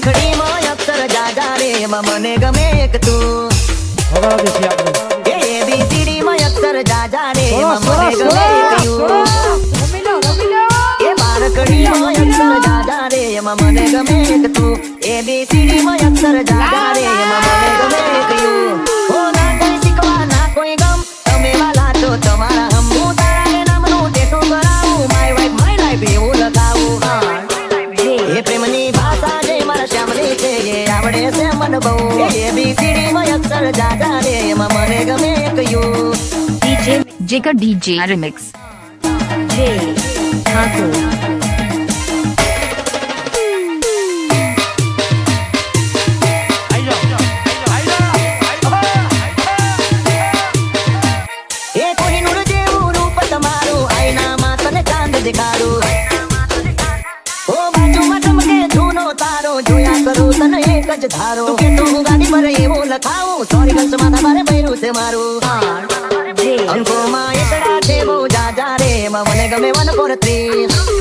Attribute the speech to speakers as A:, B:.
A: રાખડીમાં અક્ષર જાજા રે એમાં મને ગમે એક તું ABCD માં અક્ષર જાજા રે એમાં મને ગમે એક યુ એ બારકડીમાં અક્ષર જાજા રે એમાં મને ગમે એક તું ABCD માં અક્ષર જાજા રે એમાં મને ગમે એક યુ હો ના કોઈ શીખવા ના કોઈ ગમ તમે વાલા છો તમારા હમ હું તારા નામનું ટેટુ કરાવું માય વાઇફ માય લાઈફ એવું લગાવું એ પ્રેમની ભાષા જે મારા શ્યામની છે એ આવડે છે મને બહુ ABCD માં અક્ષર જાજા રે એમાં મને ગમે એક you
B: DJ Jika DJ Remix J Thakur
A: દેખાડું ઓ બાજુમાં ચમકે ધૂનો તારો જોયા કરું તને એક જ ધારો તું કે તો હું ગાડી પર એવું લખાવું સોરી ગર્લ્સ માથા મારે બૈરું છે મારું અંકોમાં એકડા છે બહુ જાજા રે એમાં મને ગમે 1 4 3